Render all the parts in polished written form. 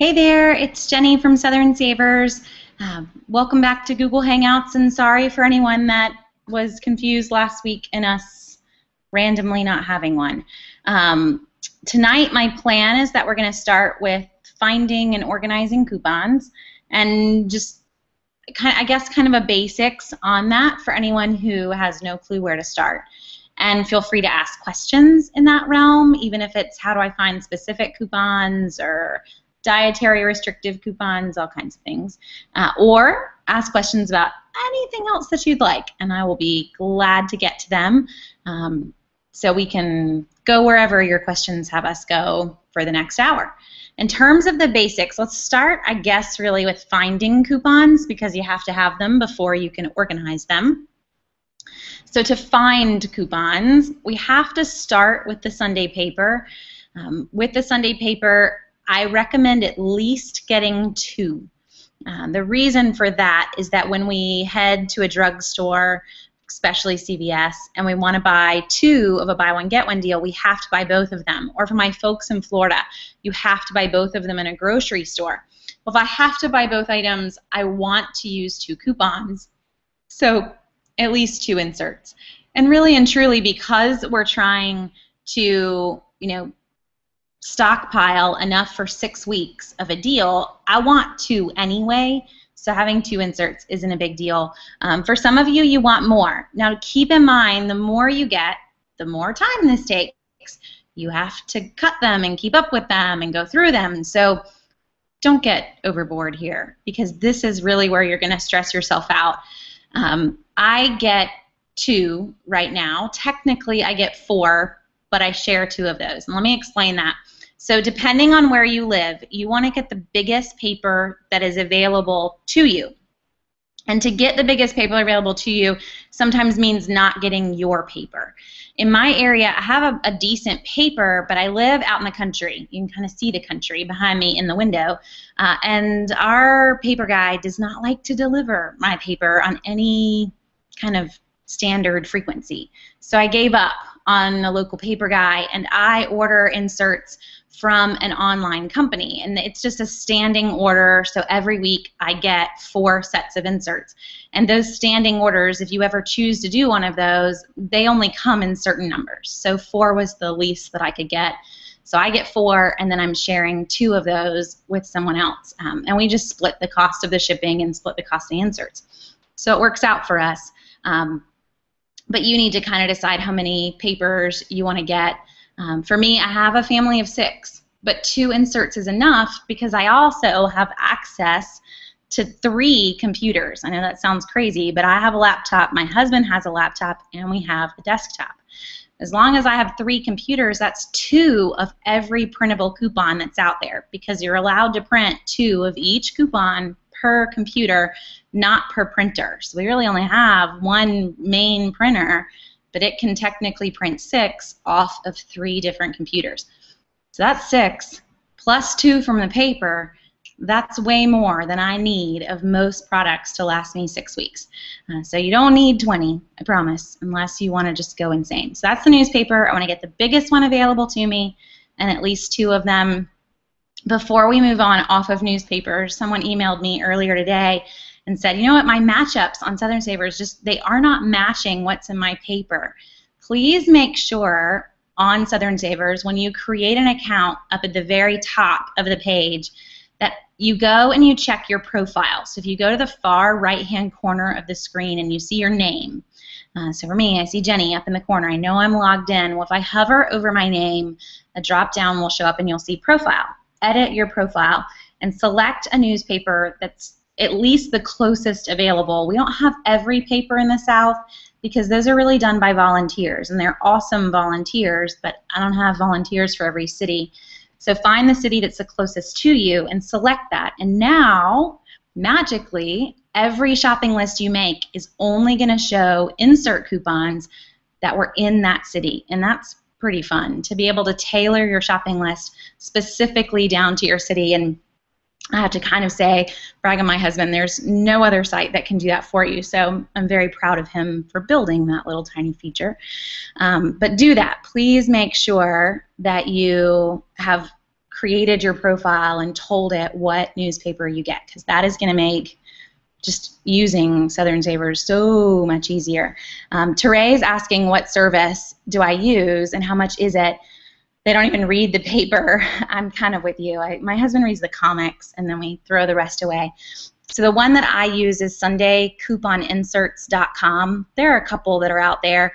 Hey there, it's Jenny from Southern Savers. Welcome back to Google Hangouts, and sorry for anyone that was confused last week in us randomly not having one. Tonight my plan is that we're going to start with finding and organizing coupons and just kind of a basics on that for anyone who has no clue where to start. And feel free to ask questions in that realm, even if it's how do I find specific coupons or dietary restrictive coupons, all kinds of things. Or ask questions about anything else that you'd like, and I will be glad to get to them. So we can go wherever your questions have us go for the next hour. In terms of the basics, let's start, I guess, really with finding coupons, because you have to have them before you can organize them. So to find coupons, we have to start with the Sunday paper. With the Sunday paper, I recommend at least getting 2. The reason for that is that when we head to a drugstore, especially CVS, and we want to buy 2 of a buy one get one deal, we have to buy both of them. Or for my folks in Florida, you have to buy both of them in a grocery store. Well, if I have to buy both items, I want to use 2 coupons. So at least 2 inserts. And really and truly, because we're trying to, stockpile enough for 6 weeks of a deal, I want 2 anyway, so having 2 inserts isn't a big deal. For some of you, you want more. Now keep in mind, the more you get, the more time this takes. You have to cut them and keep up with them and go through them, so don't get overboard here, because this is really where you're going to stress yourself out. I get 2 right now. Technically, I get 4, but I share 2 of those. And let me explain that. So depending on where you live, you want to get the biggest paper that is available to you. And to get the biggest paper available to you sometimes means not getting your paper. In my area, I have a decent paper, but I live out in the country. You can kind of see the country behind me in the window. And our paper guy does not like to deliver my paper on any kind of standard frequency. So I gave up on a local paper guy, and I order inserts from an online company, and it's just a standing order, so every week I get 4 sets of inserts. And those standing orders, if you ever choose to do one of those, they only come in certain numbers. So 4 was the least that I could get. So I get 4, and then I'm sharing 2 of those with someone else. And we just split the cost of the shipping and split the cost of the inserts. So it works out for us. But you need to kind of decide how many papers you want to get. For me, I have a family of 6, but 2 inserts is enough because I also have access to 3 computers. I know that sounds crazy, but I have a laptop, my husband has a laptop, and we have a desktop. As long as I have 3 computers, that's 2 of every printable coupon that's out there, because you're allowed to print 2 of each coupon per computer, not per printer. So we really only have 1 main printer, but it can technically print 6 off of 3 different computers. So that's 6 plus 2 from the paper. That's way more than I need of most products to last me 6 weeks. So you don't need 20, I promise, unless you want to just go insane. So that's the newspaper. I want to get the biggest one available to me, and at least 2 of them. Before we move on off of newspapers, someone emailed me earlier today and said, you know what, my matchups on Southern Savers, they are not matching what's in my paper. Please make sure on Southern Savers, when you create an account, up at the very top of the page, that you go and you check your profile. So if you go to the far right-hand corner of the screen and you see your name, so for me, I see Jenny up in the corner. I know I'm logged in. Well, if I hover over my name, a drop-down will show up and you'll see profile. Edit your profile and select a newspaper that's at least the closest available. We don't have every paper in the South because those are really done by volunteers, and they're awesome volunteers, but I don't have volunteers for every city. So find the city that's the closest to you and select that. And now, magically, every shopping list you make is only going to show insert coupons that were in that city, and that's pretty fun to be able to tailor your shopping list specifically down to your city. And I have to kind of say, brag on my husband, there's no other site that can do that for you. So I'm very proud of him for building that little tiny feature. But do that. Please make sure that you have created your profile and told it what newspaper you get, because that is going to make just using Southern Savers so much easier. Teray is asking, what service do I use and how much is it? They don't even read the paper. I'm kind of with you. My husband reads the comics, and then we throw the rest away. So the one that I use is SundayCouponInserts.com. There are a couple that are out there.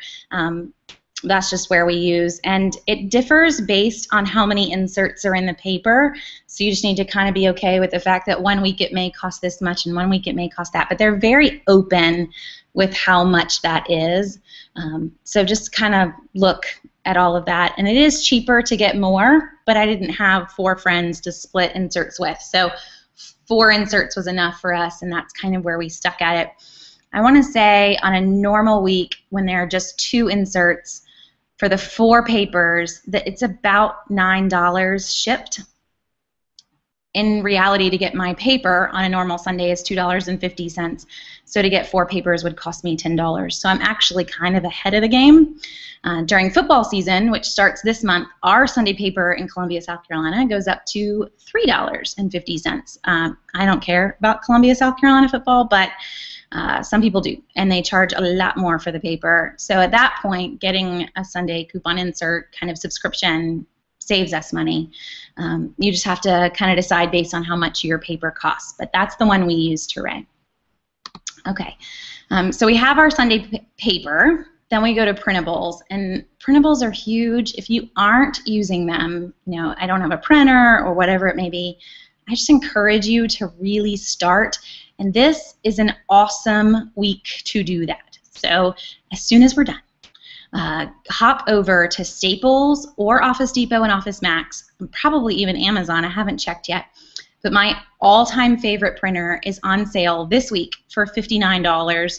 That's just where we use. And it differs based on how many inserts are in the paper. So you just need to kind of be okay with the fact that 1 week it may cost this much and 1 week it may cost that. But they're very open with how much that is. So just kind of look at all of that. And it is cheaper to get more, but I didn't have 4 friends to split inserts with. So 4 inserts was enough for us, and that's kind of where we stuck at it. I want to say on a normal week when there are just 2 inserts for the 4 papers that it's about $9 shipped. In reality, to get my paper on a normal Sunday is $2.50. So to get 4 papers would cost me $10. So I'm actually kind of ahead of the game. During football season, which starts this month, our Sunday paper in Columbia, South Carolina goes up to $3.50. I don't care about Columbia, South Carolina football, but some people do, and they charge a lot more for the paper. So at that point, getting a Sunday coupon insert kind of subscription saves us money. You just have to kind of decide based on how much your paper costs, but that's the one we use, Teray. Okay, so we have our Sunday paper. Then we go to printables, and printables are huge. If you aren't using them, you know, I don't have a printer or whatever it may be, I just encourage you to really start. And this is an awesome week to do that. So as soon as we're done, hop over to Staples or Office Depot and Office Max, and probably even Amazon. I haven't checked yet. But my all-time favorite printer is on sale this week for $59,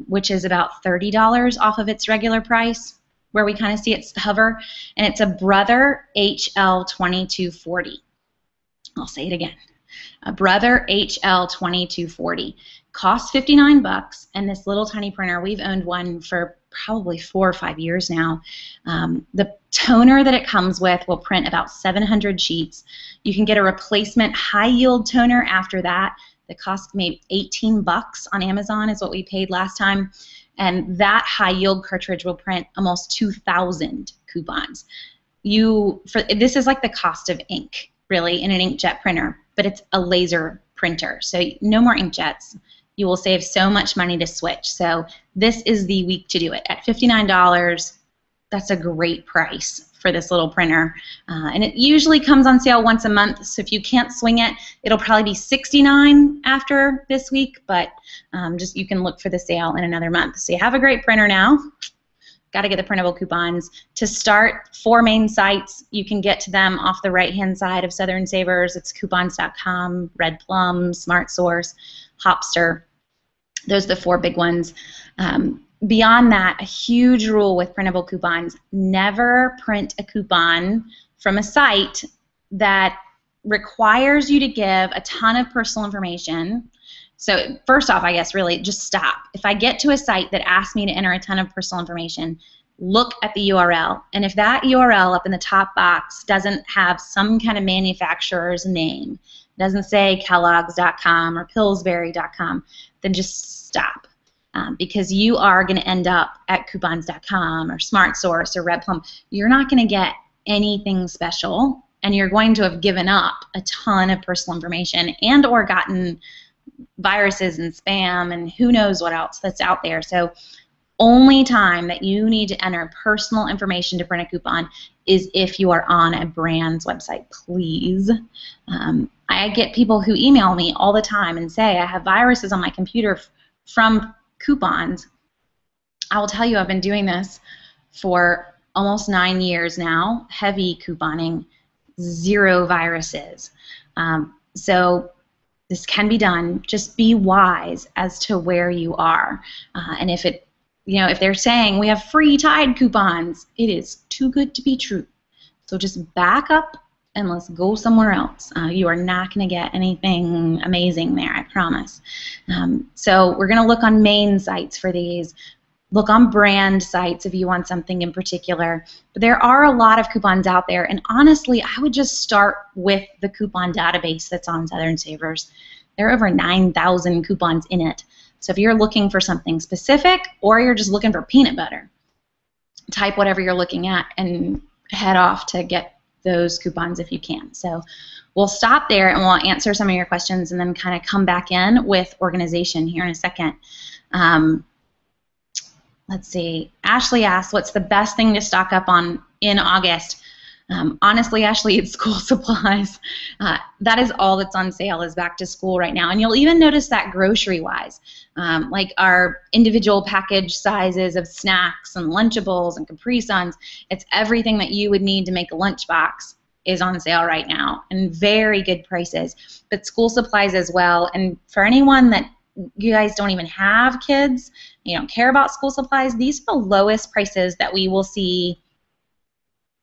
which is about $30 off of its regular price, where we kind of see it hover. And it's a Brother HL2240. I'll say it again. A Brother HL2240. Costs 59 bucks, and this little tiny printer, we've owned one for probably 4 or 5 years now. The toner that it comes with will print about 700 sheets. You can get a replacement high-yield toner after that costs maybe 18 bucks on Amazon is what we paid last time, and that high-yield cartridge will print almost 2,000 coupons. This is like the cost of ink, really, in an inkjet printer, but it's a laser printer, so no more inkjets. You will save so much money to switch. So this is the week to do it. At $59, that's a great price for this little printer. And it usually comes on sale once a month, so if you can't swing it, it'll probably be $69 after this week, but just you can look for the sale in another month. So you have a great printer now. Got to get the printable coupons. To start, 4 main sites. You can get to them off the right-hand side of Southern Savers. It's coupons.com, Red Plum, SmartSource, Hopster. Those are the 4 big ones. Beyond that, a huge rule with printable coupons: never print a coupon from a site that requires you to give a ton of personal information. So first off, I guess really just stop. If I get to a site that asks me to enter a ton of personal information, look at the URL. And if that URL up in the top box doesn't have some kind of manufacturer's name, doesn't say Kellogg's.com or Pillsbury.com, then just stop. Because you are going to end up at coupons.com or SmartSource or Red Plum. You're not going to get anything special, and you're going to have given up a ton of personal information and or gotten viruses and spam and who knows what else that's out there. So only time that you need to enter personal information to print a coupon is if you are on a brand's website, please. I get people who email me all the time and say, I have viruses on my computer from coupons. I will tell you, I've been doing this for almost 9 years now, heavy couponing, 0 viruses. So this can be done. Just be wise as to where you are. And if they're saying we have free Tide coupons, it is too good to be true. So just back up and let's go somewhere else. You are not going to get anything amazing there, I promise. So we're going to look on main sites for these. Look on brand sites if you want something in particular. But there are a lot of coupons out there, and honestly, I would just start with the coupon database that's on Southern Savers. There are over 9,000 coupons in it. So if you're looking for something specific or you're just looking for peanut butter, type whatever you're looking at and head off to get those coupons if you can. So we'll stop there and we'll answer some of your questions and then kind of come back in with organization here in a second. Let's see. Ashley asks, what's the best thing to stock up on in August? Honestly, Ashley, it's school supplies. That is all that's on sale is back to school right now. And you'll even notice that grocery-wise. Like our individual package sizes of snacks and Lunchables and Capri Suns, it's everything that you would need to make a lunchbox is on sale right now and very good prices. But school supplies as well. And for anyone that you guys don't even have kids, you don't care about school supplies, these are the lowest prices that we will see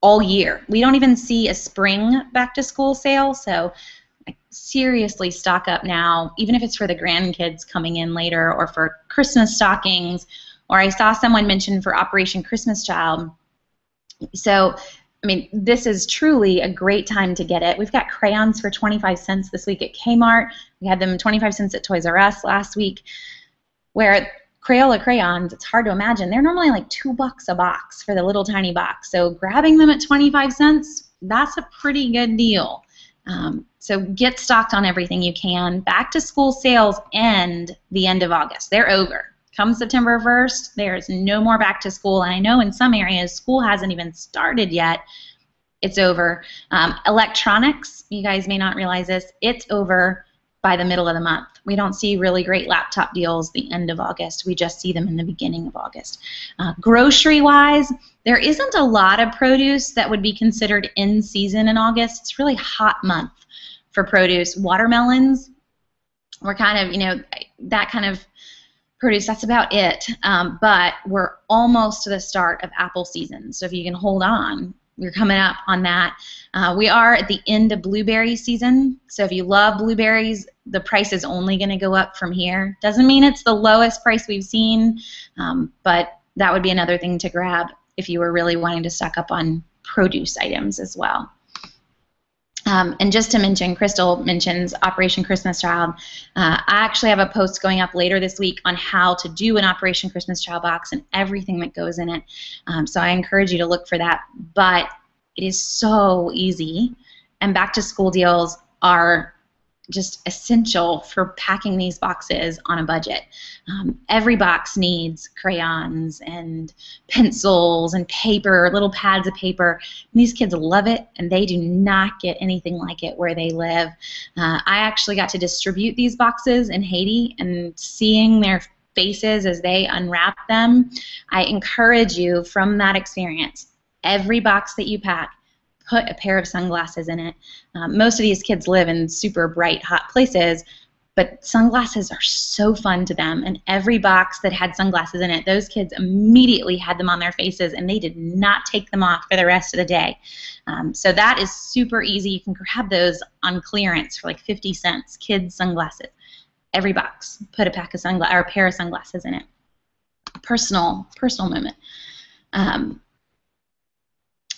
all year. We don't even see a spring back to school sale, so seriously stock up now, even if it's for the grandkids coming in later or for Christmas stockings, or I saw someone mention for Operation Christmas Child. So, I mean, this is truly a great time to get it. We've got crayons for 25 cents this week at Kmart. We had them 25 cents at Toys R Us last week, where Crayola crayons, it's hard to imagine, they're normally like $2 a box for the little tiny box. So grabbing them at 25 cents, that's a pretty good deal. So get stocked on everything you can. Back to school sales end the end of August. They're over. Come September 1st, there's no more back to school. And I know in some areas school hasn't even started yet. It's over. Electronics, you guys may not realize this, it's over by the middle of the month. We don't see really great laptop deals the end of August. We just see them in the beginning of August. Grocery-wise, there isn't a lot of produce that would be considered in season in August. It's a really hot month for produce. Watermelons, we're kind of, you know, that kind of produce, that's about it. But we're almost to the start of apple season. So if you can hold on, we're coming up on that. We are at the end of blueberry season, so if you love blueberries, the price is only going to go up from here. Doesn't mean it's the lowest price we've seen, but that would be another thing to grab if you were really wanting to stock up on produce items as well. And just to mention, Crystal mentions Operation Christmas Child. I actually have a post going up later this week on how to do an Operation Christmas Child box and everything that goes in it. So I encourage you to look for that. But it is so easy, and back to school deals are just essential for packing these boxes on a budget. Every box needs crayons and pencils and paper, little pads of paper. And these kids love it, and they do not get anything like it where they live. I actually got to distribute these boxes in Haiti, and seeing their faces as they unwrap them, I encourage you from that experience, every box that you pack, put a pair of sunglasses in it. Most of these kids live in super bright, hot places, but sunglasses are so fun to them. And every box that had sunglasses in it, those kids immediately had them on their faces, and they did not take them off for the rest of the day. So that is super easy. You can grab those on clearance for like 50 cents, kids' sunglasses. Every box, put a pack of sunglasses or a pair of sunglasses in it. Personal moment.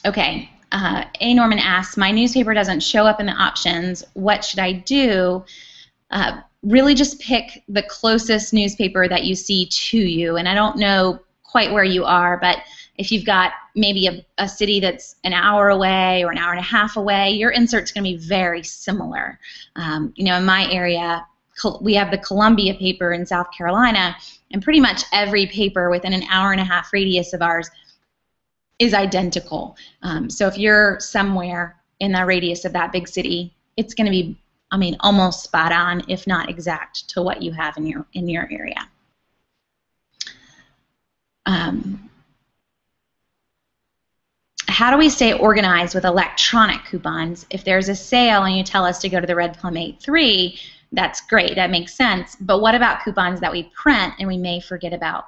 Okay. A. Norman asks, my newspaper doesn't show up in the options. What should I do? Really just pick the closest newspaper that you see to you. And I don't know quite where you are, but if you've got maybe a city that's an hour away or an hour and a half away, your insert's going to be very similar. You know, in my area, we have the Columbia paper in South Carolina, and pretty much every paper within an hour and a half radius of ours is identical. So if you're somewhere in the radius of that big city, it's going to be, I mean, almost spot on, if not exact, to what you have in your area. How do we stay organized with electronic coupons? If there's a sale and you tell us to go to the Red Plum 8.3, that's great, that makes sense. But what about coupons that we print and we may forget about?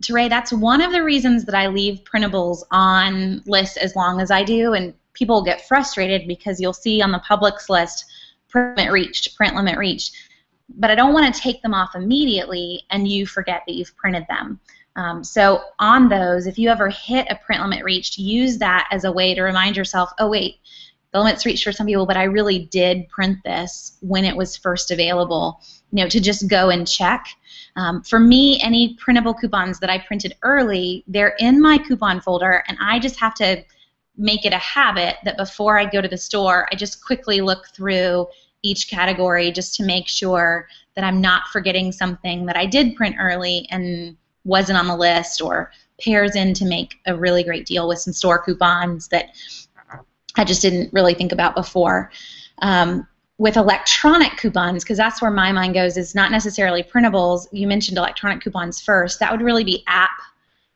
Teray, that's one of the reasons that I leave printables on lists as long as I do, and people get frustrated because you'll see on the Publix list, print limit reached, but I don't want to take them off immediately and you forget that you've printed them. So on those, if you ever hit a print limit reached, use that as a way to remind yourself, oh wait, the limit's reached for some people, but I really did print this when it was first available, to just go and check. For me, any printable coupons that I printed early, they're in my coupon folder, and I just have to make it a habit that before I go to the store, I just quickly look through each category just to make sure that I'm not forgetting something that I did print early and wasn't on the list, or pairs in to make a really great deal with some store coupons that I just didn't really think about before. With electronic coupons, because that's where my mind goes, is not necessarily printables. You mentioned electronic coupons first. That would really be app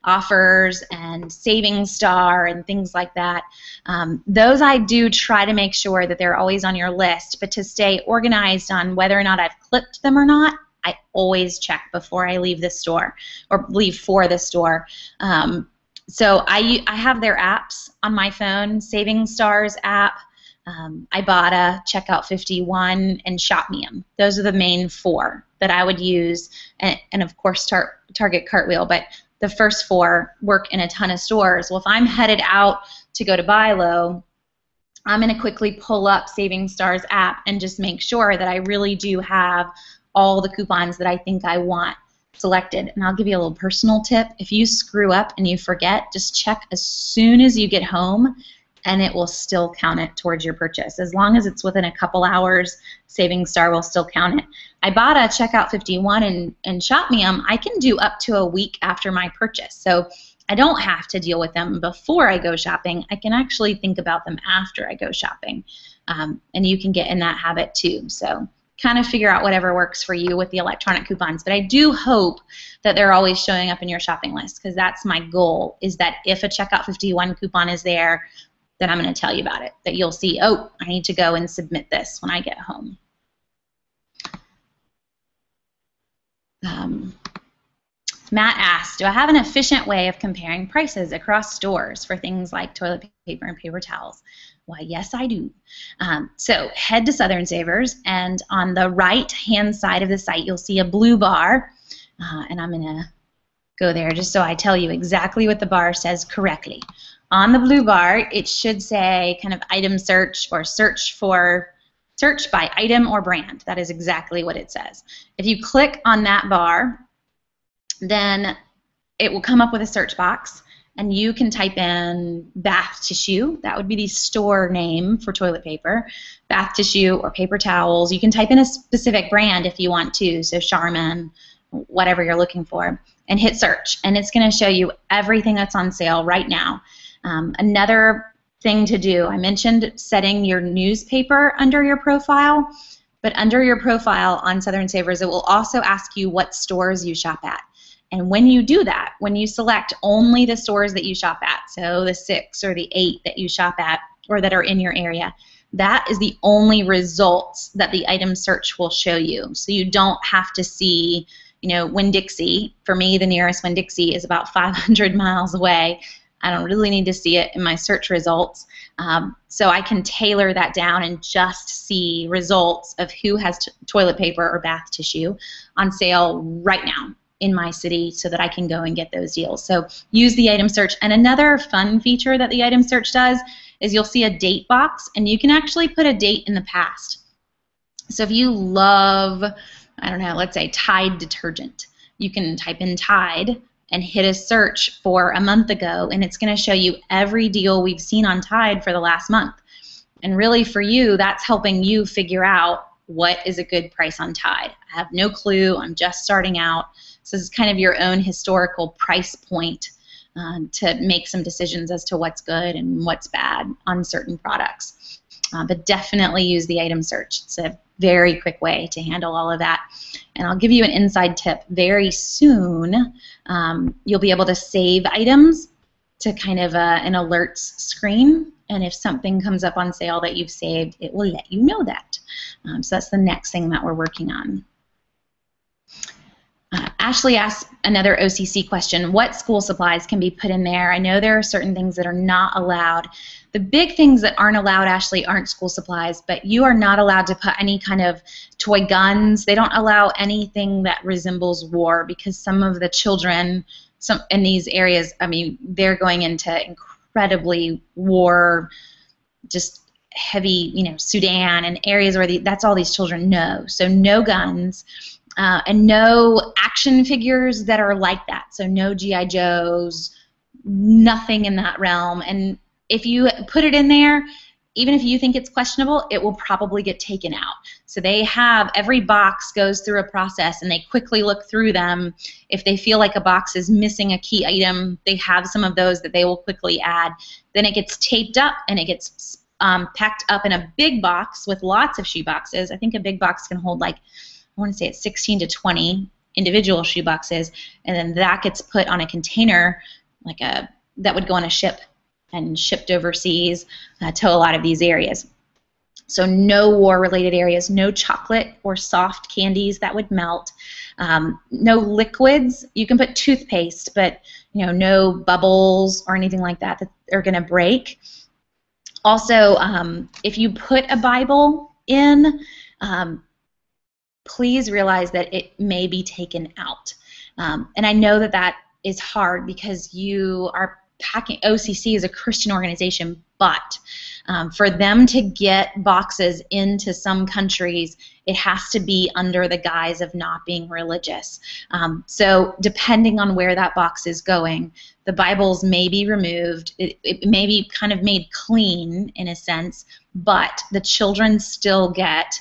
offers and Saving Star and things like that. Those I do try to make sure that they're always on your list, but to stay organized on whether or not I've clipped them or not, I always check before I leave the store or leave for the store. So I have their apps on my phone, Saving Star's app, Ibotta, Checkout 51, and ShopMeum. Those are the main 4 that I would use, and of course Target Cartwheel, but the first 4 work in a ton of stores. Well, if I'm headed out to go to buy low, I'm going to quickly pull up Saving Star's app and just make sure that I really do have all the coupons that I think I want selected. And I'll give you a little personal tip. If you screw up and you forget, just check as soon as you get home, and it will still count it towards your purchase. As long as it's within a couple hours, Saving Star will still count it. Ibotta, Checkout 51, and ShopMeum, I can do up to a week after my purchase. So I don't have to deal with them before I go shopping. I can actually think about them after I go shopping. And you can get in that habit too. So kind of figure out whatever works for you with the electronic coupons. But I do hope that they're always showing up in your shopping list, because that's my goal, is that if a Checkout 51 coupon is there, then I'm going to tell you about it, that you'll see, oh, I need to go and submit this when I get home. Matt asked, do I have an efficient way of comparing prices across stores for things like toilet paper and paper towels? Why, yes, I do. So head to Southern Savers, and on the right-hand side of the site, you'll see a blue bar, and I'm going to go there just so I tell you exactly what the bar says correctly. On the blue bar, it should say kind of item search, or search by item or brand. That is exactly what it says. If you click on that bar, then it will come up with a search box, and you can type in bath tissue. That would be the store name for toilet paper, bath tissue or paper towels. You can type in a specific brand if you want to, so Charmin, whatever you're looking for, and hit search, and it's going to show you everything that's on sale right now. Another thing to do, I mentioned setting your newspaper under your profile, but under your profile on Southern Savers, it will also ask you what stores you shop at. And when you do that, when you select only the stores that you shop at, so the 6 or the 8 that you shop at or that are in your area, that is the only results that the item search will show you. So you don't have to see, Winn-Dixie. For me, the nearest Winn-Dixie is about 500 miles away. I don't really need to see it in my search results. So I can tailor that down and just see results of who has toilet paper or bath tissue on sale right now in my city, so that I can go and get those deals. So use the item search. And another fun feature that the item search does is you'll see a date box, and you can actually put a date in the past. So if you love, I don't know, let's say Tide detergent, you can type in Tide and hit a search for a month ago, and it's going to show you every deal we've seen on Tide for the last month. And really for you, that's helping you figure out what is a good price on Tide. I have no clue. I'm just starting out. So this is kind of your own historical price point to make some decisions as to what's good and what's bad on certain products. But definitely use the item search. It's a very quick way to handle all of that. And I'll give you an inside tip. Very soon, you'll be able to save items to kind of an alerts screen. And if something comes up on sale that you've saved, it will let you know that. So that's the next thing that we're working on. Ashley asked another OCC question. What school supplies can be put in there? I know there are certain things that are not allowed. The big things that aren't allowed, Ashley, aren't school supplies, but you are not allowed to put any kind of toy guns. They don't allow anything that resembles war, because some of the children some in these areas, I mean, they're going into incredibly war, just heavy, Sudan and areas where that's all these children know. So no guns and no action figures that are like that. So no G.I. Joes, nothing in that realm. And if you put it in there, even if you think it's questionable, it will probably get taken out. So they have, every box goes through a process and they quickly look through them. If they feel like a box is missing a key item, they have some of those that they will quickly add. Then it gets taped up and it gets packed up in a big box with lots of shoe boxes. I think a big box can hold, like, I want to say it's 16 to 20 individual shoe boxes, and then that gets put on a container, that would go on a ship and shipped overseas to a lot of these areas. So no war-related areas, no chocolate or soft candies that would melt, no liquids. You can put toothpaste, but no bubbles or anything like that are going to break. Also, if you put a Bible in, please realize that it may be taken out. And I know that is hard because you are packing. OCC is a Christian organization, but for them to get boxes into some countries, it has to be under the guise of not being religious. So depending on where that box is going, the Bibles may be removed. It may be kind of made clean in a sense, but the children still get,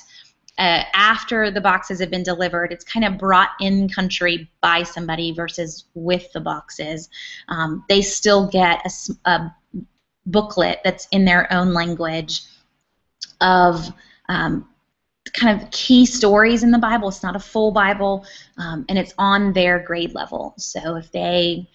after the boxes have been delivered, it's kind of brought in country by somebody versus with the boxes. They still get a booklet that's in their own language of kind of key stories in the Bible. It's not a full Bible, and it's on their grade level. So if they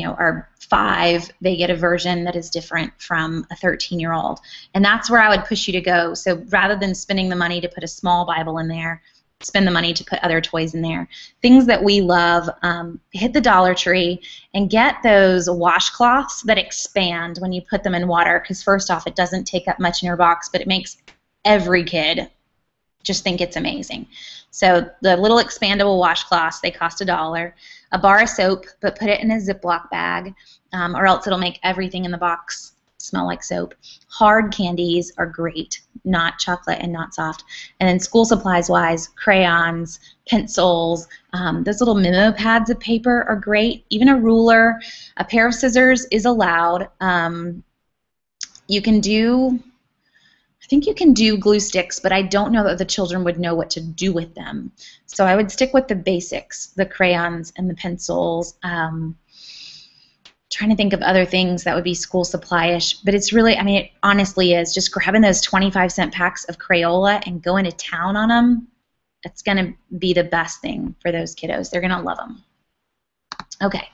are 5, they get a version that is different from a 13-year-old. And that's where I would push you to go. So rather than spending the money to put a small Bible in there, spend the money to put other toys in there. Things that we love, hit the Dollar Tree and get those washcloths that expand when you put them in water, because first off, it doesn't take up much in your box, but it makes every kid just think it's amazing. So the little expandable washcloths, they cost $1. A bar of soap, but put it in a Ziploc bag, or else it'll make everything in the box smell like soap. Hard candies are great, not chocolate and not soft. And then school supplies-wise, crayons, pencils, those little memo pads of paper are great. Even a ruler, a pair of scissors is allowed. You can do, I think you can do glue sticks, but I don't know that the children would know what to do with them. So I would stick with the basics, the crayons and the pencils. Trying to think of other things that would be school supply-ish, but it's really, I mean, it honestly is just grabbing those 25-cent packs of Crayola and going to town on them. It's going to be the best thing for those kiddos. They're going to love them. Okay.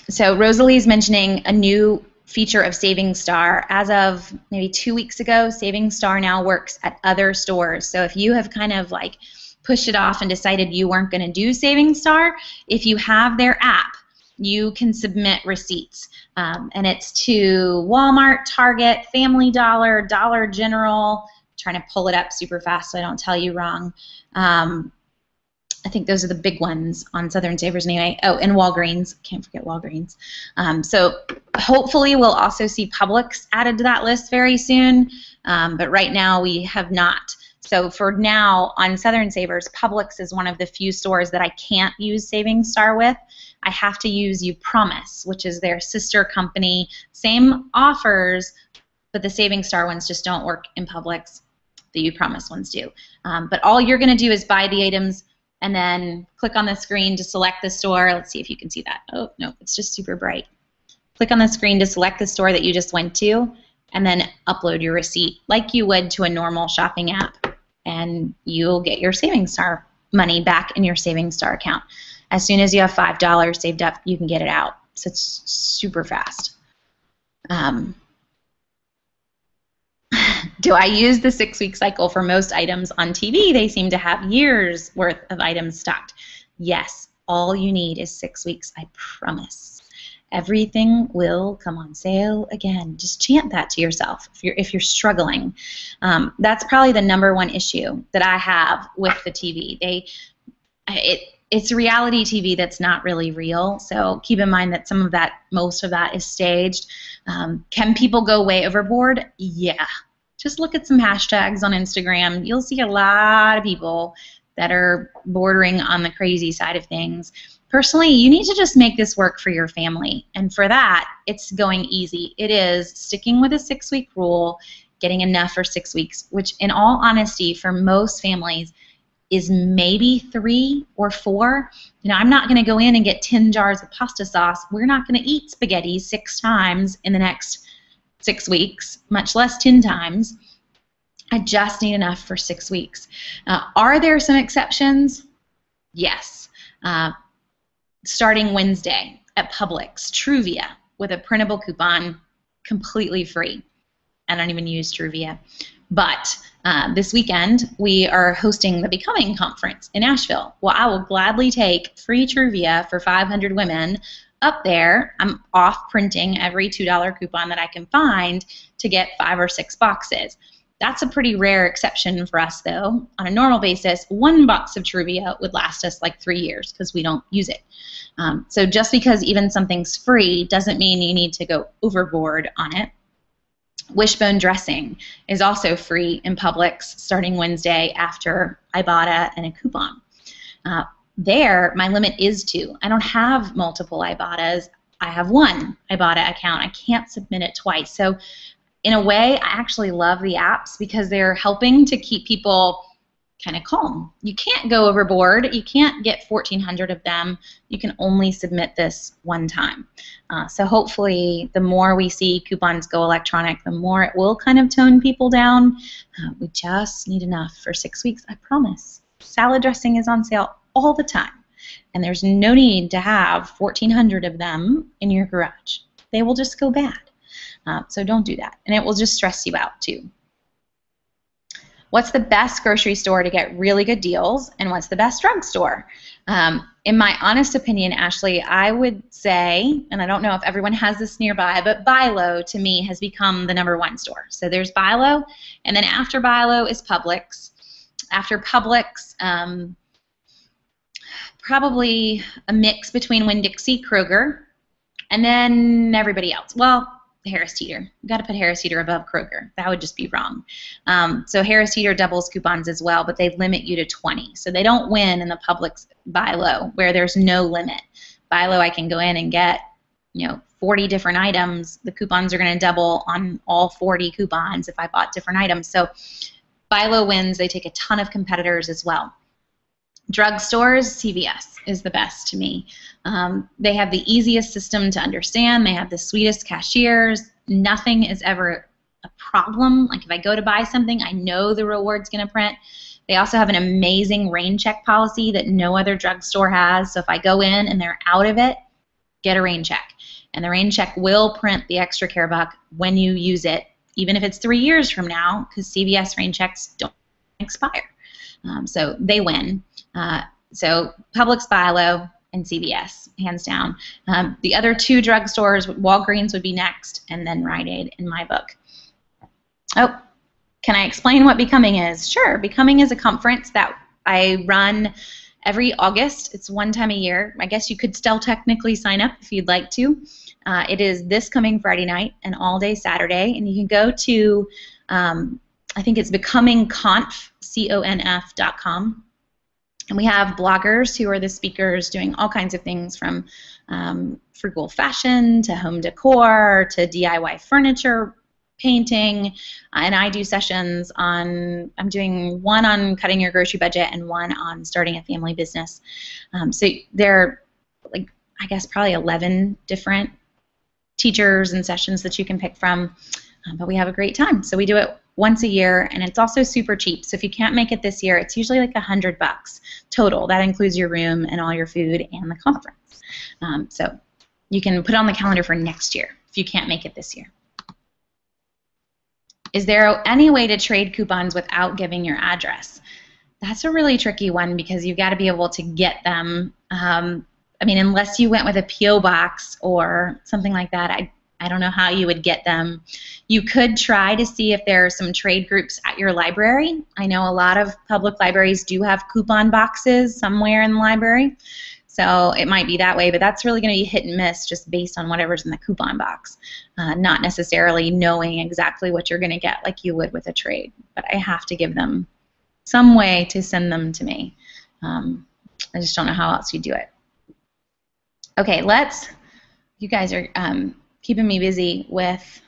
So Rosalie's mentioning a new feature of Saving Star. As of maybe 2 weeks ago, Saving Star now works at other stores. So if you have kind of like pushed it off and decided you weren't going to do Saving Star, if you have their app, you can submit receipts. And it's to Walmart, Target, Family Dollar, Dollar General. I'm trying to pull it up super fast so I don't tell you wrong. I think those are the big ones on Southern Savers anyway. Oh, and Walgreens. Can't forget Walgreens. So hopefully we'll also see Publix added to that list very soon. But right now we have not. So for now, on Southern Savers, Publix is one of the few stores that I can't use Saving Star with. I have to use You Promise, which is their sister company. Same offers, but the Saving Star ones just don't work in Publix. The You Promise ones do. But all you're going to do is buy the items and then click on the screen to select the store. Let's see if you can see that. Oh, no, it's just super bright. Click on the screen to select the store that you just went to, and then upload your receipt like you would to a normal shopping app. And you'll get your Saving Star money back in your Saving Star account. As soon as you have $5 saved up, you can get it out. So it's super fast. Do I use the 6-week cycle for most items on TV? They seem to have years worth of items stocked. Yes, all you need is 6 weeks, I promise. Everything will come on sale again. Just chant that to yourself if you're struggling. That's probably the #1 issue that I have with the TV. it's reality TV that's not really real. So keep in mind that most of that is staged. Can people go way overboard? Yeah. Just look at some hashtags on Instagram. You'll see a lot of people that are bordering on the crazy side of things. Personally, you need to just make this work for your family. And for that, it's going easy. It is sticking with a 6-week rule, getting enough for 6 weeks, which in all honesty, for most families, is maybe 3 or 4. You know, I'm not going to go in and get 10 jars of pasta sauce. We're not going to eat spaghetti 6 times in the next 6 weeks, much less 10 times. I just need enough for 6 weeks. Are there some exceptions? Yes. Starting Wednesday at Publix, Truvia, with a printable coupon, completely free. I don't even use Truvia. But this weekend, we are hosting the Becoming Conference in Nashville. Well, I will gladly take free Truvia for 500 women up there. I'm off printing every $2 coupon that I can find to get 5 or 6 boxes. That's a pretty rare exception for us, though. On a normal basis, 1 box of Truvia would last us like 3 years because we don't use it. So just because even something's free doesn't mean you need to go overboard on it. Wishbone dressing is also free in Publix starting Wednesday after Ibotta and a coupon. There, my limit is 2. I don't have multiple Ibottas. I have 1 Ibotta account. I can't submit it twice. So in a way, I actually love the apps because they're helping to keep people kind of calm. You can't go overboard. You can't get 1,400 of them. You can only submit this 1 time. So hopefully, the more we see coupons go electronic, the more it will kind of tone people down. We just need enough for 6 weeks, I promise. Salad dressing is on sale all the time, and there's no need to have 1,400 of them in your garage. They will just go bad. So don't do that, and it will just stress you out too. What's the best grocery store to get really good deals, and what's the best drugstore? In my honest opinion, Ashley, I would say, and I don't know if everyone has this nearby, but Bilo to me has become the #1 store. So there's Bilo, and then after Bilo is Publix. After Publix, probably a mix between Winn-Dixie, Kroger, and then everybody else. Well, Harris Teeter. You've got to put Harris Teeter above Kroger. That would just be wrong. So Harris Teeter doubles coupons as well, but they limit you to 20. So they don't win in the Publix Bilo where there's no limit. Bilo, I can go in and get 40 different items. The coupons are going to double on all 40 coupons if I bought different items. So Bilo wins. They take a ton of competitors as well. Drugstores, CVS is the best to me. They have the easiest system to understand. They have the sweetest cashiers. Nothing is ever a problem. Like if I go to buy something, I know the reward's going to print. They also have an amazing rain check policy that no other drugstore has. So if I go in and they're out of it, get a rain check. And the rain check will print the extra care buck when you use it, even if it's 3 years from now, because CVS rain checks don't expire. So they win. So Publix, Bilo, and CVS, hands down. The other 2 drugstores, Walgreens would be next, and then Rite Aid in my book. Oh, can I explain what Becoming is? Sure. Becoming is a conference that I run every August. It's 1 time a year. I guess you could still technically sign up if you'd like to. It is this coming Friday night and all day Saturday, and you can go to, I think it's becomingconf.com. And we have bloggers who are the speakers doing all kinds of things from frugal fashion to home decor to DIY furniture, painting, and I do sessions on, I'm doing one on cutting your grocery budget and one on starting a family business. So there are, like, I guess probably 11 different teachers and sessions that you can pick from, but we have a great time. So we do it once a year, and it's also super cheap. So if you can't make it this year, it's usually like $100 total. That includes your room and all your food and the conference. So you can put it on the calendar for next year if you can't make it this year. Is there any way to trade coupons without giving your address? That's a really tricky one because you've got to be able to get them. I mean, unless you went with a P.O. box or something like that, I don't know how you would get them. You could try to see if there are some trade groups at your library. I know a lot of public libraries do have coupon boxes somewhere in the library. So it might be that way, but that's really going to be hit and miss just based on whatever's in the coupon box, not necessarily knowing exactly what you're going to get like you would with a trade. But I have to give them some way to send them to me. I just don't know how else you do it. Okay, you guys are keeping me busy with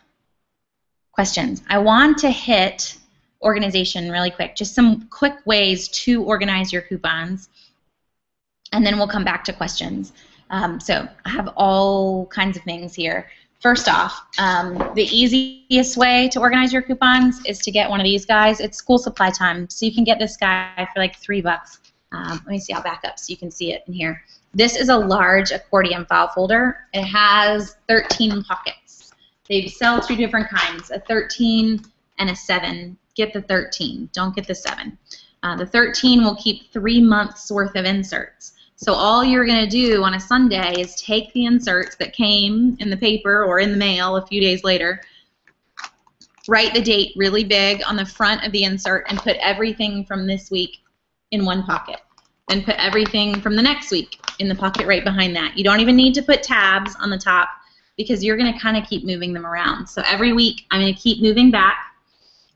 questions. I want to hit organization really quick, just some quick ways to organize your coupons. And then we'll come back to questions. So I have all kinds of things here. First off, the easiest way to organize your coupons is to get one of these guys. It's school supply time, so you can get this guy for like $3. Let me see, I'll back up so you can see it in here. This is a large accordion file folder. It has 13 pockets. They sell 2 different kinds, a 13 and a 7. Get the 13, don't get the 7. The 13 will keep 3 months worth of inserts. So all you're going to do on a Sunday is take the inserts that came in the paper or in the mail a few days later, write the date really big on the front of the insert, and put everything from this week in one pocket. Then put everything from the next week in the pocket right behind that. You don't even need to put tabs on the top because you're going to kind of keep moving them around. So every week I'm going to keep moving back.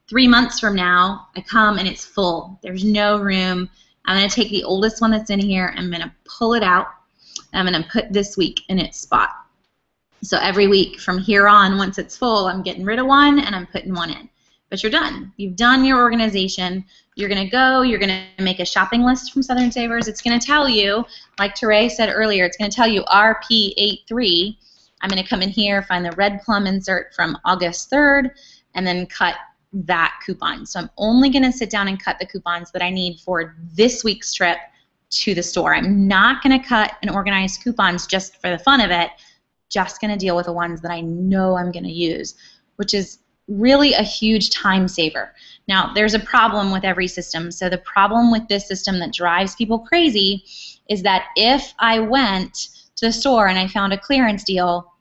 3 months from now, I come and it's full. There's no room. I'm going to take the oldest one that's in here, I'm going to pull it out, and I'm going to put this week in its spot. So every week from here on, once it's full, I'm getting rid of one and I'm putting one in. But you're done. You've done your organization. You're going to go, you're going to make a shopping list from Southern Savers. It's going to tell you, like Teray said earlier, it's going to tell you RP83. I'm going to come in here, find the red plum insert from August 3rd, and then cut that coupon. So I'm only going to sit down and cut the coupons that I need for this week's trip to the store. I'm not going to cut and organize coupons just for the fun of it, just going to deal with the ones that I know I'm going to use, which is really a huge time saver. Now, there's a problem with every system. So the problem with this system that drives people crazy is that if I went to the store and I found a clearance deal,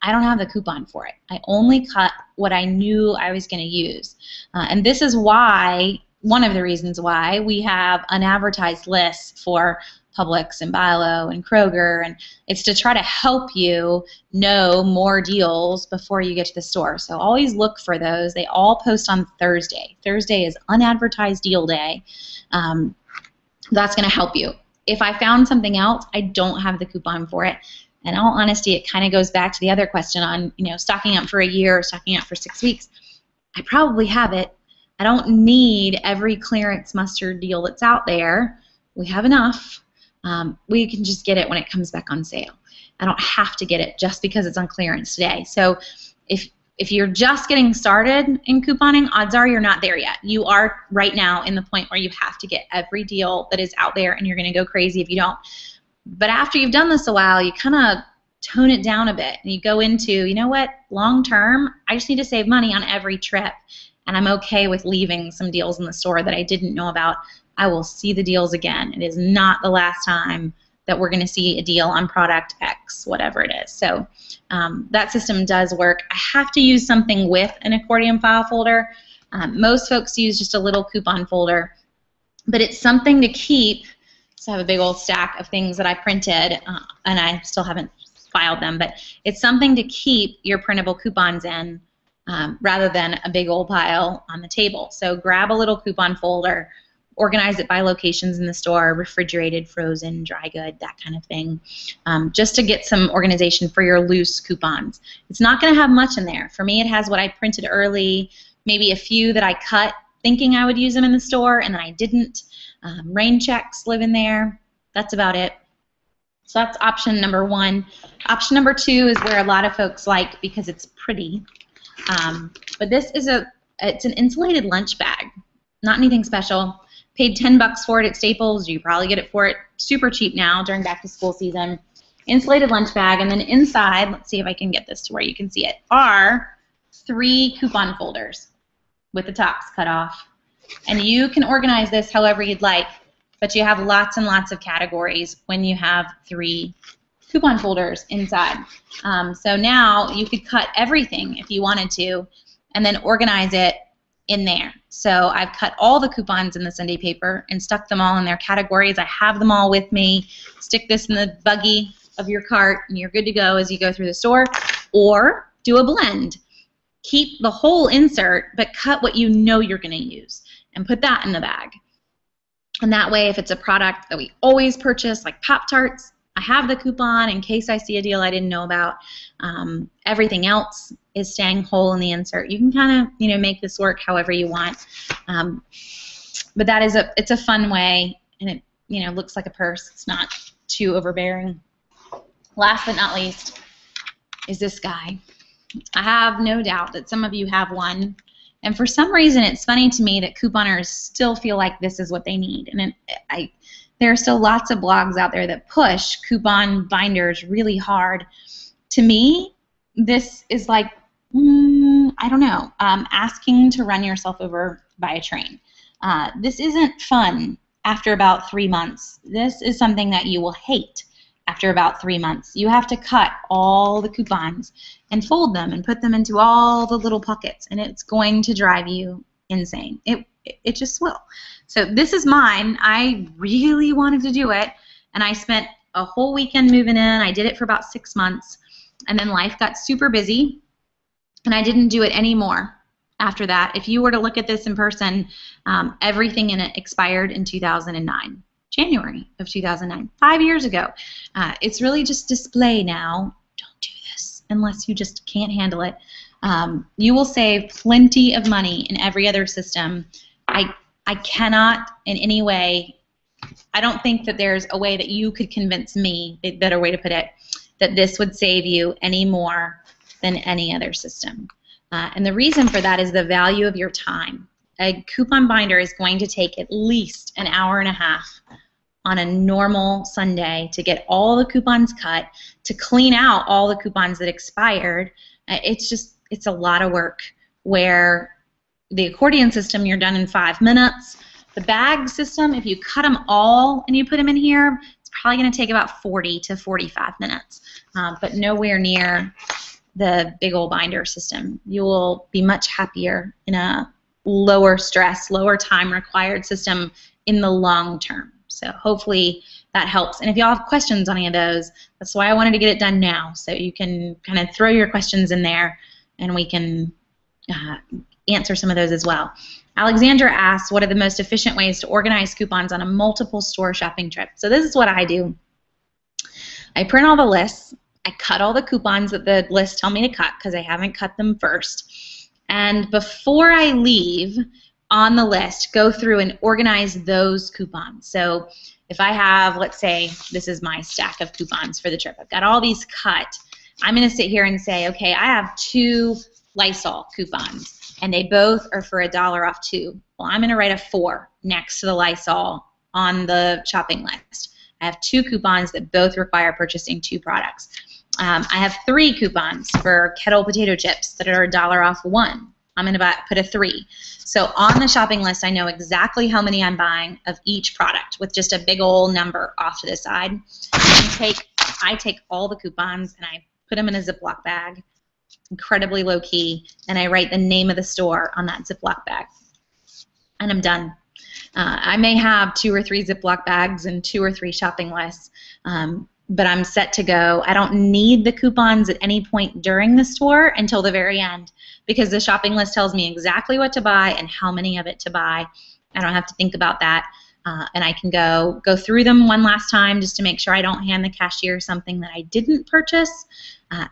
I don't have the coupon for it. I only cut what I knew I was going to use. And this is why, one of the reasons why, we have unadvertised lists for Publix and Bilo and Kroger, and it's to try to help you know more deals before you get to the store. So always look for those. They all post on Thursday. Thursday is unadvertised deal day. That's going to help you. If I found something else, I don't have the coupon for it. In all honesty, it kind of goes back to the other question on, stocking up for a year or stocking up for 6 weeks. I probably have it. I don't need every clearance mustard deal that's out there. We have enough. We can just get it when it comes back on sale. I don't have to get it just because it's on clearance today. So if you're just getting started in couponing, odds are you're not there yet. You are right now in the point where you have to get every deal that is out there, and you're going to go crazy if you don't. But after you've done this a while, you kind of tone it down a bit, and you go into, you know what, long term, I just need to save money on every trip, and I'm okay with leaving some deals in the store that I didn't know about. I will see the deals again. It is not the last time that we're going to see a deal on product X, whatever it is. So that system does work. I have to use something with an accordion file folder. Most folks use just a little coupon folder, but it's something to keep. So I have a big old stack of things that I printed, and I still haven't filed them, but it's something to keep your printable coupons in rather than a big old pile on the table. So grab a little coupon folder, organize it by locations in the store, refrigerated, frozen, dry good, that kind of thing, just to get some organization for your loose coupons. It's not going to have much in there. For me, it has what I printed early, maybe a few that I cut thinking I would use them in the store, and then I didn't. Rain checks live in there. That's about it. So that's option number 1. Option number 2 is where a lot of folks like because it's pretty. But this is it's an insulated lunch bag. Not anything special. Paid $10 for it at Staples. You probably get it for it super cheap now during back to school season. Insulated lunch bag, and then inside, let's see if I can get this to where you can see it, are 3 coupon folders with the tops cut off. And you can organize this however you'd like, but you have lots and lots of categories when you have 3 coupon folders inside. So now you could cut everything if you wanted to and then organize it in there. So I've cut all the coupons in the Sunday paper and stuck them all in their categories. I have them all with me. Stick this in the buggy of your cart and you're good to go as you go through the store. Or do a blend. Keep the whole insert but cut what you know you're going to use and put that in the bag. And that way, if it's a product that we always purchase, like Pop-Tarts, I have the coupon in case I see a deal I didn't know about. Everything else is staying whole in the insert. You can kind of, make this work however you want. But that is it's a fun way, and it, looks like a purse. It's not too overbearing. Last but not least is this guy. I have no doubt that some of you have one. And for some reason, it's funny to me that couponers still feel like this is what they need. And there are still lots of blogs out there that push coupon binders really hard. To me, this is like, I don't know, asking to run yourself over by a train. This isn't fun after about 3 months. This is something that you will hate after about 3 months. You have to cut all the coupons and fold them and put them into all the little pockets, and it's going to drive you insane. It just will. So this is mine. I really wanted to do it, and I spent a whole weekend moving in. I did it for about 6 months, and then life got super busy, and I didn't do it anymore after that. If you were to look at this in person, everything in it expired in 2009. January of 2009, 5 years ago. It's really just display now. Don't do this unless you just can't handle it. You will save plenty of money in every other system. I cannot in any way, I don't think that there's a way that you could convince me, a better way to put it, that this would save you any more than any other system. And the reason for that is the value of your time. A coupon binder is going to take at least an hour and a half on a normal Sunday to get all the coupons cut, to clean out all the coupons that expired. It's a lot of work, where the accordion system, you're done in 5 minutes. The bag system, if you cut them all and you put them in here, it's probably going to take about 40 to 45 minutes, but nowhere near the big old binder system. You will be much happier in a lower stress, lower time required system in the long term. So hopefully that helps. And if y'all have questions on any of those, that's why I wanted to get it done now, so you can kind of throw your questions in there and we can answer some of those as well. Alexandra asks, what are the most efficient ways to organize coupons on a multiple store shopping trip? So this is what I do. I print all the lists. I cut all the coupons that the lists tell me to cut because I haven't cut them first. And before I leave, on the list, go through and organize those coupons. So if I have, let's say, this is my stack of coupons for the trip. I've got all these cut. I'm going to sit here and say, okay, I have 2 Lysol coupons, and they both are for $1 off 2. Well, I'm going to write a 4 next to the Lysol on the shopping list. I have 2 coupons that both require purchasing 2 products. I have 3 coupons for Kettle potato chips that are $1 off 1. I'm going to put a 3. So on the shopping list, I know exactly how many I'm buying of each product with just a big old number off to the side. I take all the coupons and I put them in a Ziploc bag, incredibly low key, and I write the name of the store on that Ziploc bag. And I'm done. I may have 2 or 3 Ziploc bags and 2 or 3 shopping lists, but I'm set to go. I don't need the coupons at any point during the store until the very end, because the shopping list tells me exactly what to buy and how many of it to buy. I don't have to think about that, and I can go through them one last time just to make sure I don't hand the cashier something that I didn't purchase,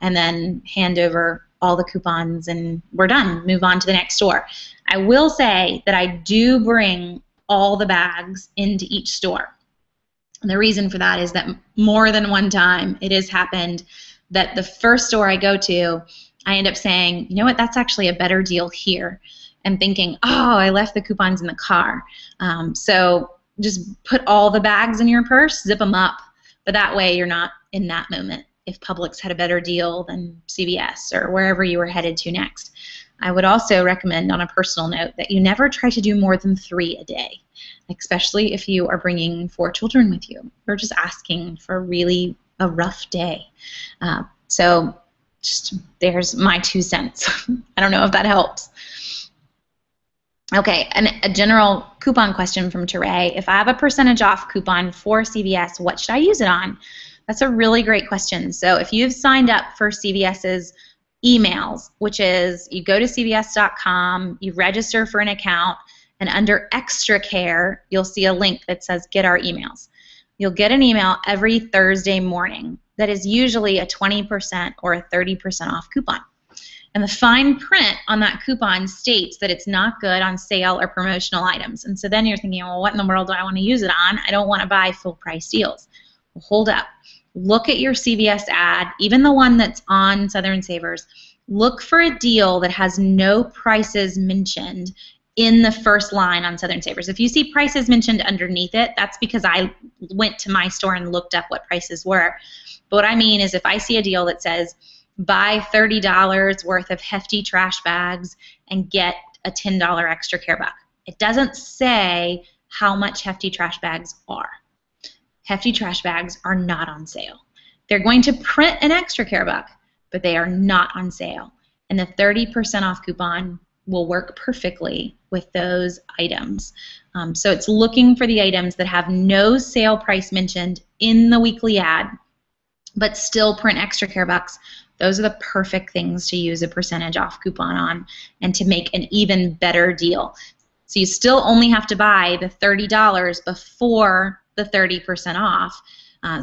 and then hand over all the coupons and we're done. Move on to the next store. I will say that I do bring all the bags into each store. And the reason for that is that more than one time it has happened that the first store I go to, I end up saying, you know what, that's actually a better deal here, and thinking, oh, I left the coupons in the car. So just put all the bags in your purse, zip them up, but that way you're not in that moment if Publix had a better deal than CVS or wherever you were headed to next. I would also recommend, on a personal note, that you never try to do more than 3 a day, especially if you are bringing 4 children with you. You're just asking for really a rough day. So just there's my 2 cents. I don't know if that helps. Okay, and a general coupon question from Teray. If I have a percentage off coupon for CVS, what should I use it on? That's a really great question. So if you've signed up for CVS's emails, which is you go to cvs.com, you register for an account, and under Extra Care, you'll see a link that says Get Our Emails. You'll get an email every Thursday morning that is usually a 20% or a 30% off coupon. And the fine print on that coupon states that it's not good on sale or promotional items. And so then you're thinking, well, what in the world do I want to use it on? I don't want to buy full price deals. Well, hold up. Look at your CVS ad, even the one that's on Southern Savers. Look for a deal that has no prices mentioned in the first line on Southern Savers. If you see prices mentioned underneath it, that's because I went to my store and looked up what prices were. But what I mean is if I see a deal that says, buy $30 worth of hefty trash bags and get a $10 extra care buck. It doesn't say how much hefty trash bags are. Hefty trash bags are not on sale. They're going to print an extra care buck, but they are not on sale. And the 30% off coupon will work perfectly with those items. So it's looking for the items that have no sale price mentioned in the weekly ad, but still print extra care bucks. Those are the perfect things to use a percentage off coupon on and to make an even better deal. So you still only have to buy the $30 before the 30% off.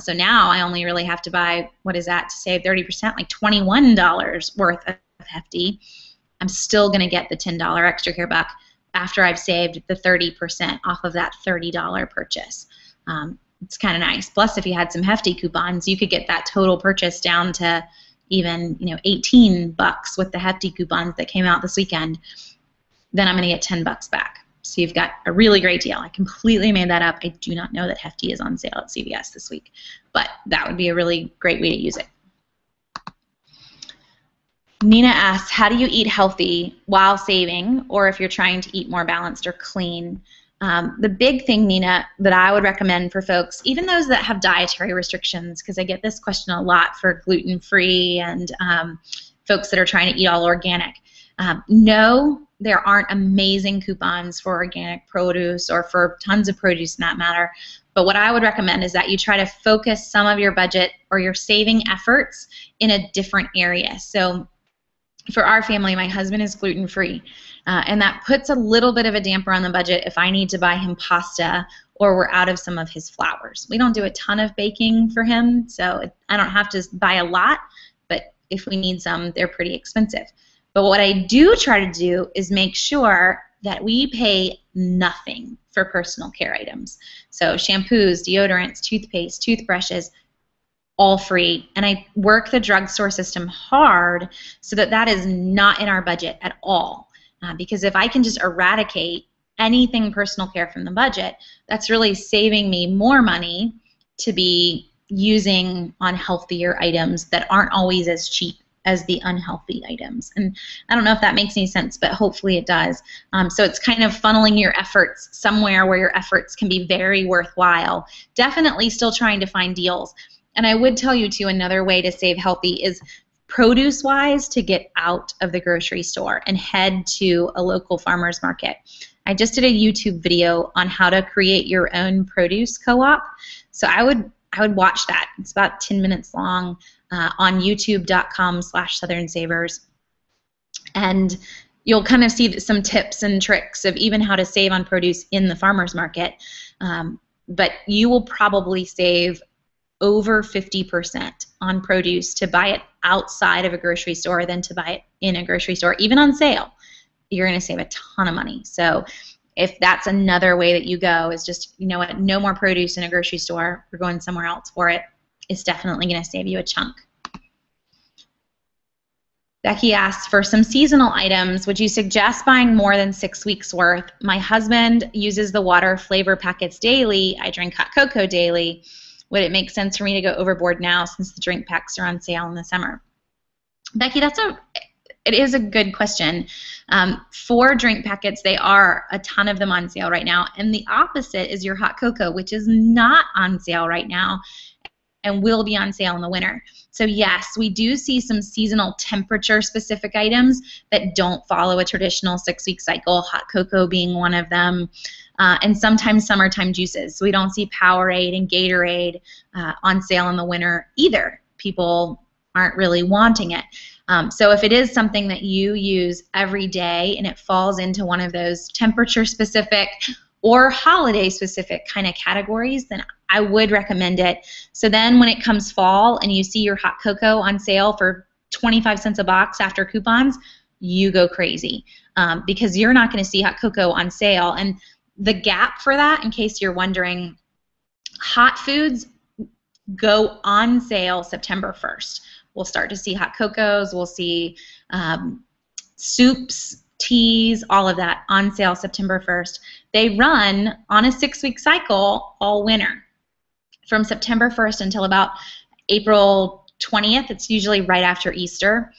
So now I only really have to buy, what is that, to save 30%, like $21 worth of hefty. I'm still going to get the $10 extra care buck after I've saved the 30% off of that $30 purchase. It's kind of nice. Plus, if you had some hefty coupons, you could get that total purchase down to even, $18 with the hefty coupons that came out this weekend. Then I'm going to get $10 back. So you've got a really great deal. I completely made that up. I do not know that hefty is on sale at CVS this week, but that would be a really great way to use it. Nina asks, how do you eat healthy while saving, or if you're trying to eat more balanced or clean? The big thing, Nina, that I would recommend for folks, even those that have dietary restrictions, because I get this question a lot for gluten-free and folks that are trying to eat all organic. No, there aren't amazing coupons for organic produce or for tons of produce in that matter. But what I would recommend is that you try to focus some of your budget or your saving efforts in a different area. So for our family, my husband is gluten-free, and that puts a little bit of a damper on the budget if I need to buy him pasta or we're out of some of his flours. We don't do a ton of baking for him, so I don't have to buy a lot, but if we need some, they're pretty expensive. But what I do try to do is make sure that we pay nothing for personal care items. So shampoos, deodorants, toothpaste, toothbrushes, all free. And I work the drugstore system hard so that that is not in our budget at all. Because if I can just eradicate anything personal care from the budget, that's really saving me more money to be using on healthier items that aren't always as cheap as the unhealthy items. And I don't know if that makes any sense, but hopefully it does. So it's kind of funneling your efforts somewhere where your efforts can be very worthwhile. Definitely still trying to find deals. And I would tell you, too, another way to save healthy is produce-wise to get out of the grocery store and head to a local farmer's market. I just did a YouTube video on how to create your own produce co-op. So I would watch that. It's about 10 minutes long on youtube.com/SouthernSavers. And you'll kind of see some tips and tricks of even how to save on produce in the farmer's market. But you will probably save over 50% on produce to buy it outside of a grocery store than to buy it in a grocery store, even on sale. You're going to save a ton of money. So if that's another way that you go, is just, you know what, no more produce in a grocery store, we're going somewhere else for it, it's definitely going to save you a chunk. Becky asks, for some seasonal items, would you suggest buying more than 6 weeks worth? My husband uses the water flavor packets daily. I drink hot cocoa daily. Would it make sense for me to go overboard now since the drink packs are on sale in the summer? Becky, it is a good question. For drink packets, they are a ton of them on sale right now. And the opposite is your hot cocoa, which is not on sale right now. and will be on sale in the winter. So yes, we do see some seasonal temperature-specific items that don't follow a traditional 6-week cycle, hot cocoa being one of them, and sometimes summertime juices. So we don't see Powerade and Gatorade on sale in the winter either. People aren't really wanting it. So if it is something that you use every day and it falls into one of those temperature-specific or holiday-specific kind of categories, then I would recommend it. So then when it comes fall and you see your hot cocoa on sale for 25 cents a box after coupons, you go crazy because you're not going to see hot cocoa on sale. And the gap for that, in case you're wondering, hot foods go on sale September 1st. We'll start to see hot cocos, we'll see soups, teas, all of that on sale September 1st. They run on a 6-week cycle all winter. From September 1st until about April 20th, it's usually right after Easter,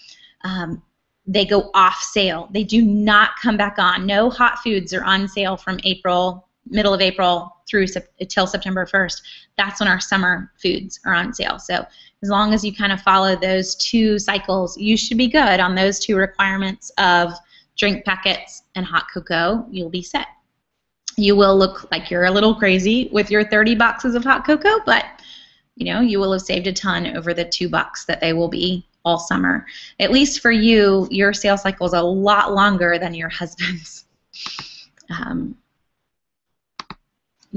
they go off sale. They do not come back on. No hot foods are on sale from middle of April through till September 1st. That's when our summer foods are on sale. So as long as you kind of follow those 2 cycles, you should be good on those 2 requirements of drink packets and hot cocoa. You'll be set. You will look like you're a little crazy with your 30 boxes of hot cocoa, but you will have saved a ton over the $2 that they will be all summer. At least for you, your sales cycle is a lot longer than your husband's.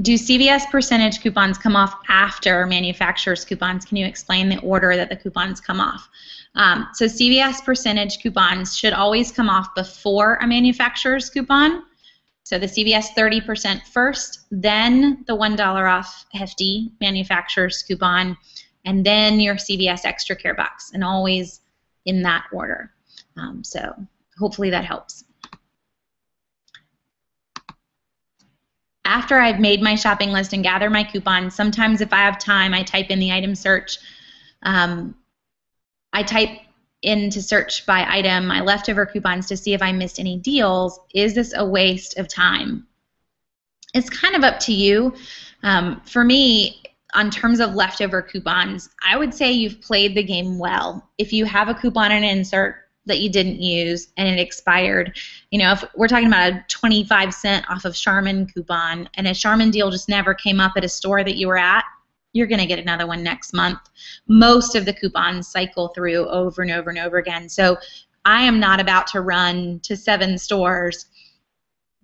Do CVS percentage coupons come off after manufacturer's coupons? Can you explain the order that the coupons come off? So CVS percentage coupons should always come off before a manufacturer's coupon. So the CVS 30% first, then the $1 off hefty manufacturer's coupon, and then your CVS Extra Care box, and always in that order. So hopefully that helps. After I've made my shopping list and gather my coupons, sometimes if I have time, I type in the item search. I type in to search by item my leftover coupons to see if I missed any deals. Is this a waste of time? It's kind of up to you. For me, on terms of leftover coupons, I would say you've played the game well. If you have a coupon and insert that you didn't use and it expired, if we're talking about a 25-cent off of Charmin coupon and a Charmin deal just never came up at a store that you were at, you're going to get another one next month. Most of the coupons cycle through over and over and over again. So I am not about to run to 7 stores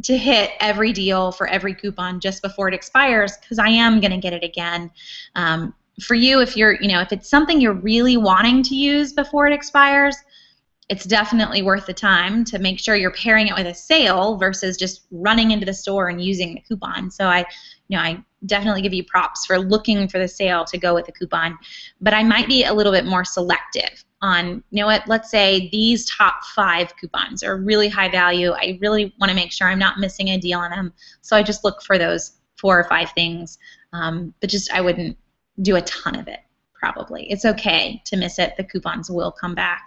to hit every deal for every coupon just before it expires, because I am going to get it again. For you, if it's something you're really wanting to use before it expires, it's definitely worth the time to make sure you're pairing it with a sale versus just running into the store and using the coupon. So I definitely give you props for looking for the sale to go with the coupon. But I might be a little bit more selective on, let's say these top 5 coupons are really high value. I really want to make sure I'm not missing a deal on them. So I just look for those 4 or 5 things. But I wouldn't do a ton of it, probably. It's okay to miss it. The coupons will come back.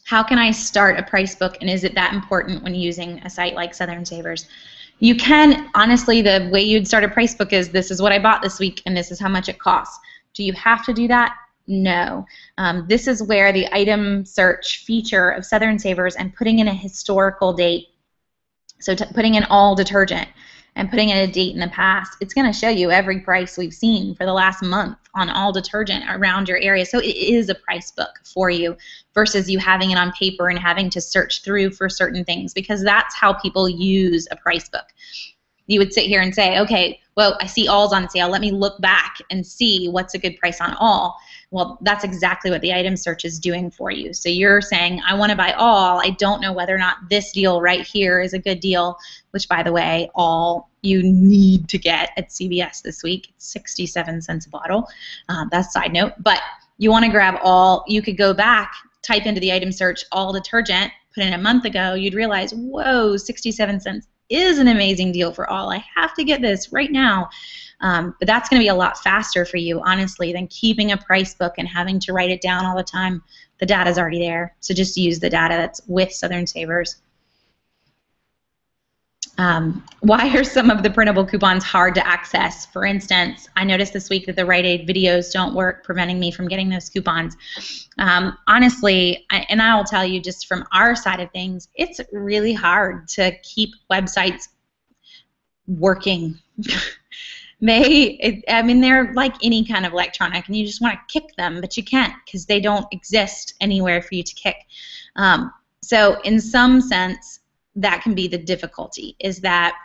How can I start a price book, and is it that important when using a site like Southern Savers? You can, honestly, the way you'd start a price book is, this is what I bought this week and this is how much it costs. Do you have to do that? No. This is where the item search feature of Southern Savers and putting in a historical date, so putting in all detergent and putting in a date in the past, it's going to show you every price we've seen for the last month on all detergent around your area. So it is a price book for you versus you having it on paper and having to search through for certain things, because that's how people use a price book. You would sit here and say, okay, well, I see all's on sale. Let me look back and see what's a good price on all. Well, that's exactly what the item search is doing for you. So you're saying, I want to buy all. I don't know whether or not this deal right here is a good deal, which, by the way, all you need to get at CVS this week. It's 67 cents a bottle. That's a side note. But you want to grab all. You could go back, type into the item search all detergent, put in a month ago. You'd realize, whoa, 67 cents is an amazing deal for all. I have to get this right now. But that's going to be a lot faster for you, honestly, than keeping a price book and having to write it down all the time. The data's already there, so just use the data that's with Southern Savers. Why are some of the printable coupons hard to access? For instance, I noticed this week that the Rite Aid videos don't work, preventing me from getting those coupons. Honestly, and I will tell you just from our side of things, it's really hard to keep websites working. I mean, they're like any kind of electronic, and you just want to kick them, but you can't because they don't exist anywhere for you to kick. So in some sense, that can be the difficulty, is that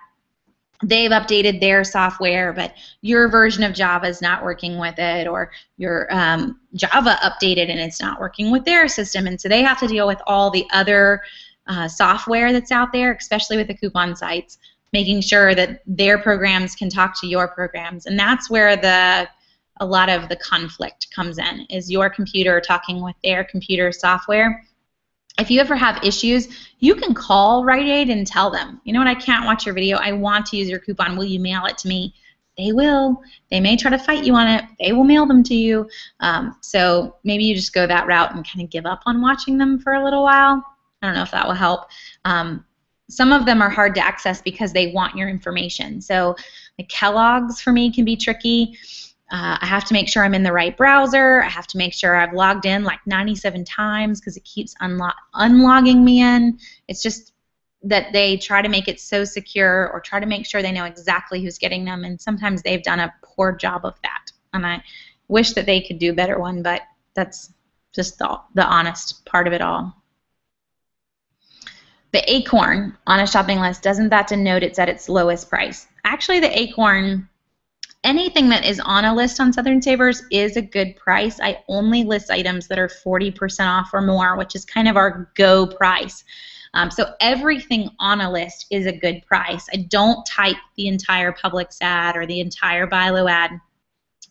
they've updated their software, but your version of Java is not working with it, or your Java updated and it's not working with their system, and so they have to deal with all the other software that's out there, especially with the coupon sites, making sure that their programs can talk to your programs, and that's where a lot of the conflict comes in, is your computer talking with their computer software. If you ever have issues, you can call Rite Aid and tell them, you know what, I can't watch your video. I want to use your coupon. Will you mail it to me? They will. They may try to fight you on it. They will mail them to you. So maybe you just go that route and kind of give up on watching them for a little while. I don't know if that will help. Some of them are hard to access because they want your information. So like Kellogg's for me can be tricky. I have to make sure I'm in the right browser. I have to make sure I've logged in like 97 times because it keeps unlogging me in. It's just that they try to make it so secure, or try to make sure they know exactly who's getting them, and sometimes they've done a poor job of that. And I wish that they could do a better one, but that's just the honest part of it all. The acorn on a shopping list, doesn't that denote it's at its lowest price? Actually, the acorn, anything that is on a list on Southern Savers is a good price. I only list items that are 40% off or more, which is kind of our go price. So everything on a list is a good price. I don't type the entire Publix ad or the entire Bilo ad.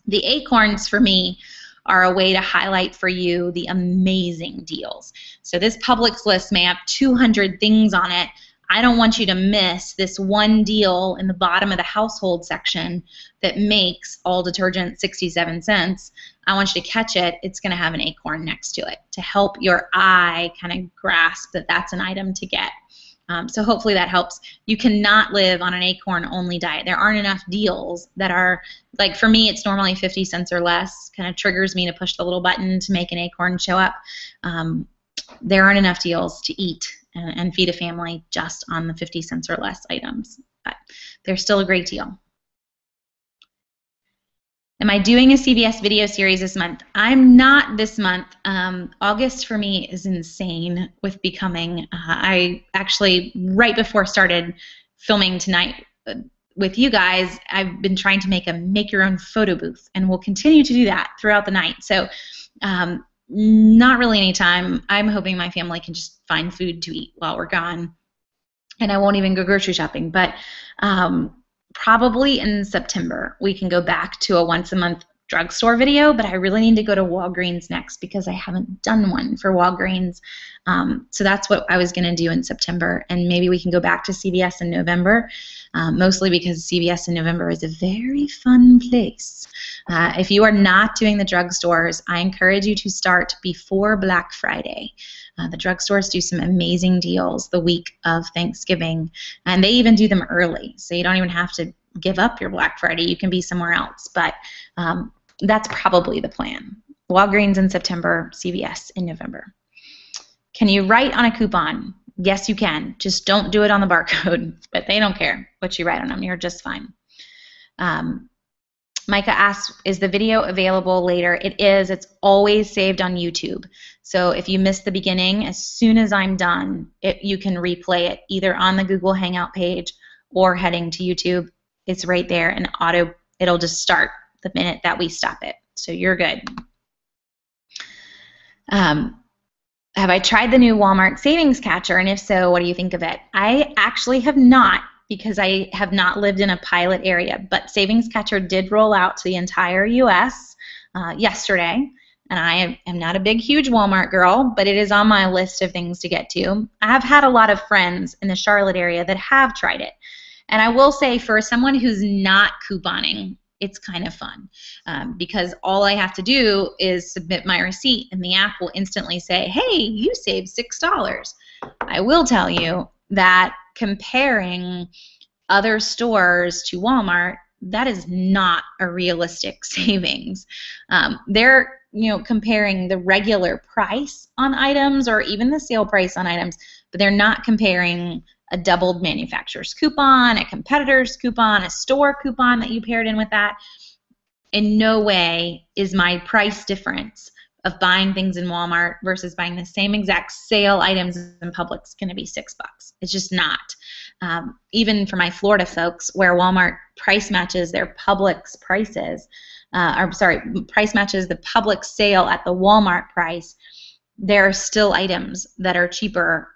The acorns for me are a way to highlight for you the amazing deals. So this Publix list may have 200 things on it. I don't want you to miss this one deal in the bottom of the household section that makes all detergent 67 cents. I want you to catch it. It's going to have an acorn next to it to help your eye kind of grasp that that's an item to get. So hopefully that helps. You cannot live on an acorn-only diet. There aren't enough deals that are, like for me, it's normally 50 cents or less. Kind of triggers me to push the little button to make an acorn show up. There aren't enough deals to eat and feed a family just on the 50 cents or less items, but they're still a great deal. Am I doing a CVS video series this month? I'm not this month. August for me is insane with becoming. I actually, right before I started filming tonight with you guys, I've been trying to make a make your own photo booth, and we'll continue to do that throughout the night. So not really any time. I'm hoping my family can just find food to eat while we're gone, and I won't even go grocery shopping. But probably in September we can go back to a once-a-month drugstore video, but I really need to go to Walgreens next because I haven't done one for Walgreens. So that's what I was going to do in September, and maybe we can go back to CVS in November, mostly because CVS in November is a very fun place. If you are not doing the drugstores, I encourage you to start before Black Friday. The drugstores do some amazing deals the week of Thanksgiving, and they even do them early, so you don't even have to give up your Black Friday. You can be somewhere else, but that's probably the plan. Walgreens in September, CVS in November. Can you write on a coupon? Yes, you can. Just don't do it on the barcode, but they don't care what you write on them. You're just fine. Micah asks, is the video available later? It is. It's always saved on YouTube. So if you missed the beginning, as soon as I'm done, you can replay it either on the Google Hangout page or heading to YouTube. It's right there, and it'll just start the minute that we stop it. So you're good. Have I tried the new Walmart savings catcher, and if so, what do you think of it? I actually have not, because I have not lived in a pilot area, but savings catcher did roll out to the entire U.S. Yesterday, and I am not a big, huge Walmart girl, but it is on my list of things to get to. I have had a lot of friends in the Charlotte area that have tried it, and I will say for someone who's not couponing, it's kind of fun because all I have to do is submit my receipt, and the app will instantly say, hey, you saved $6. I will tell you that comparing other stores to Walmart, that is not a realistic savings. They're comparing the regular price on items or even the sale price on items, but they're not comparing a doubled manufacturer's coupon, a competitor's coupon, a store coupon that you paired in with that. In no way is my price difference of buying things in Walmart versus buying the same exact sale items in Publix going to be $6. It's just not. Even for my Florida folks, where Walmart price matches their Publix prices, price matches the Publix sale at the Walmart price, there are still items that are cheaper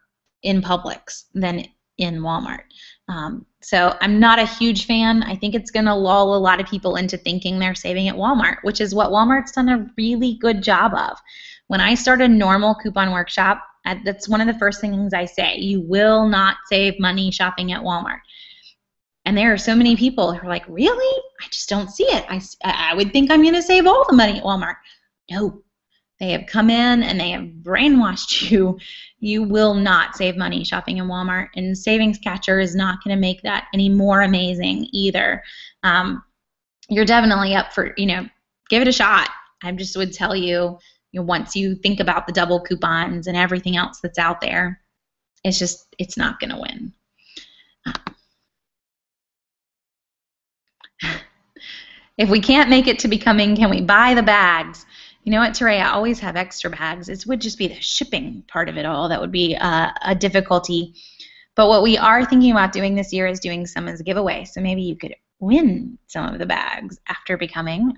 in Publix than in Walmart. So I'm not a huge fan. I think it's going to lull a lot of people into thinking they're saving at Walmart, which is what Walmart's done a really good job of. When I start a normal coupon workshop, that's one of the first things I say. You will not save money shopping at Walmart. And there are so many people who are like, really? I just don't see it. I would think I'm going to save all the money at Walmart. No. They have come in and they have brainwashed you. You will not save money shopping in Walmart, and Savings Catcher is not going to make that any more amazing either. You're definitely up for, give it a shot. I just would tell you, once you think about the double coupons and everything else that's out there, it's not going to win. If we can't make it to becoming, can we buy the bags? You know what, Teray, I always have extra bags. It would just be the shipping part of it all that would be a difficulty. But what we are thinking about doing this year is doing some as a giveaway. So maybe you could win some of the bags after becoming,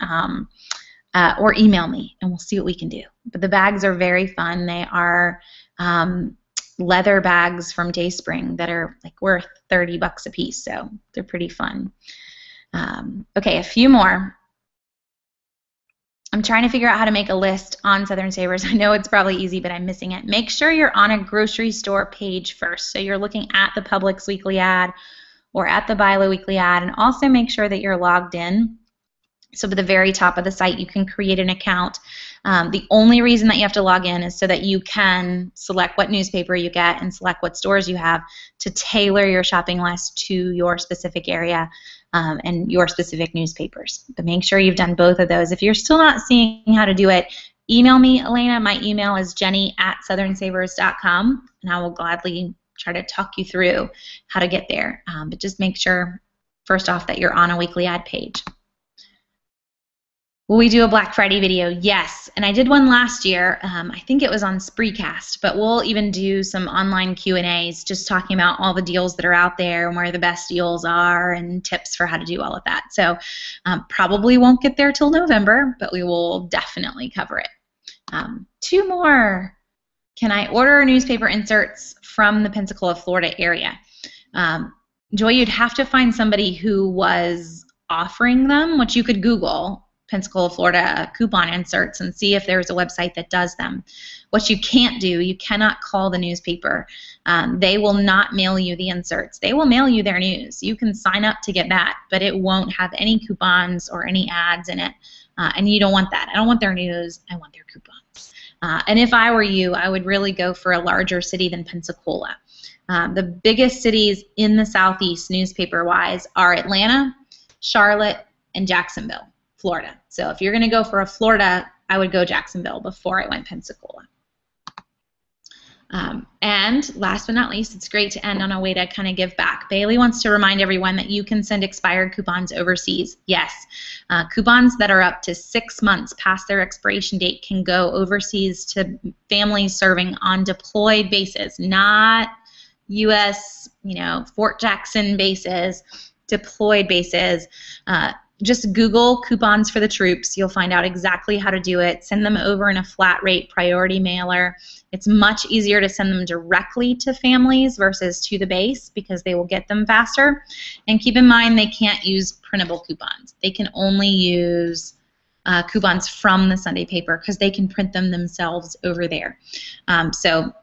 or email me, and we'll see what we can do. But the bags are very fun. They are leather bags from Dayspring that are like worth $30 a piece, so they're pretty fun. Okay, a few more. I'm trying to figure out how to make a list on Southern Savers. I know it's probably easy, but I'm missing it. Make sure you're on a grocery store page first. So you're looking at the Publix weekly ad or at the Bilo weekly ad, and also make sure that you're logged in. So at the very top of the site, you can create an account. The only reason that you have to log in is so that you can select what newspaper you get and select what stores you have to tailor your shopping list to your specific area and your specific newspapers. But make sure you've done both of those. If you're still not seeing how to do it, email me, Elena. My email is jenny@southernsavers.com, and I will gladly try to talk you through how to get there. But just make sure, first off, that you're on a weekly ad page. Will we do a Black Friday video? Yes, and I did one last year. I think it was on Spreecast, but we'll even do some online Q&As just talking about all the deals that are out there and where the best deals are and tips for how to do all of that. So probably won't get there till November, but we will definitely cover it. Two more. Can I order newspaper inserts from the Pensacola, Florida area? Joy, you'd have to find somebody who was offering them, which you could Google Pensacola, Florida coupon inserts and see if there's a website that does them. What you can't do, you cannot call the newspaper. They will not mail you the inserts. They will mail you their news. You can sign up to get that, but it won't have any coupons or any ads in it, and you don't want that. I don't want their news. I want their coupons. And if I were you, I would really go for a larger city than Pensacola. The biggest cities in the Southeast newspaper-wise are Atlanta, Charlotte, and Jacksonville, Florida. So if you're going to go for a Florida, I would go Jacksonville before I went Pensacola. And last but not least, it's great to end on a way to kind of give back. Bailey wants to remind everyone that you can send expired coupons overseas. Yes, coupons that are up to 6 months past their expiration date can go overseas to families serving on deployed bases, not U.S., Fort Jackson bases, deployed bases. Just Google coupons for the troops. You'll find out exactly how to do it. Send them over in a flat rate priority mailer. It's much easier to send them directly to families versus to the base because they will get them faster. And keep in mind, they can't use printable coupons. They can only use coupons from the Sunday paper because they can print them themselves over there. So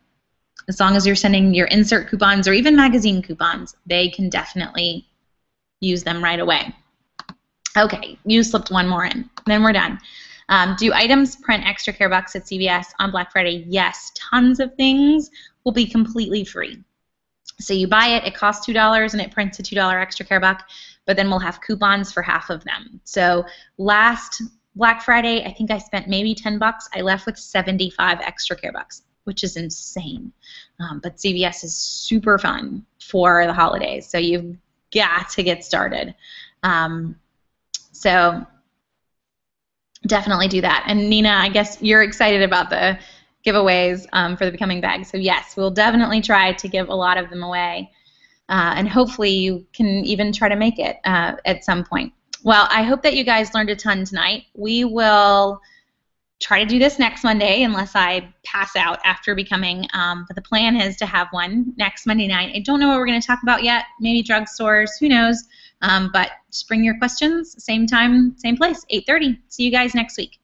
as long as you're sending your insert coupons or even magazine coupons, they can definitely use them right away. Okay, you slipped one more in. Then we're done. Do items print extra care bucks at CVS on Black Friday? Yes, tons of things will be completely free. So you buy it, it costs $2, and it prints a $2 extra care buck, but then we'll have coupons for half of them. So last Black Friday, I think I spent maybe $10. I left with 75 extra care bucks, which is insane. But CVS is super fun for the holidays, so you've got to get started. So definitely do that. And Nina, I guess you're excited about the giveaways for the Becoming Bag. So yes, we'll definitely try to give a lot of them away. And hopefully you can even try to make it at some point. Well, I hope that you guys learned a ton tonight. We will try to do this next Monday unless I pass out after Becoming. But the plan is to have one next Monday night. I don't know what we're going to talk about yet. Maybe drugstores. Who knows? But just bring your questions. Same time, same place, 8:30. See you guys next week.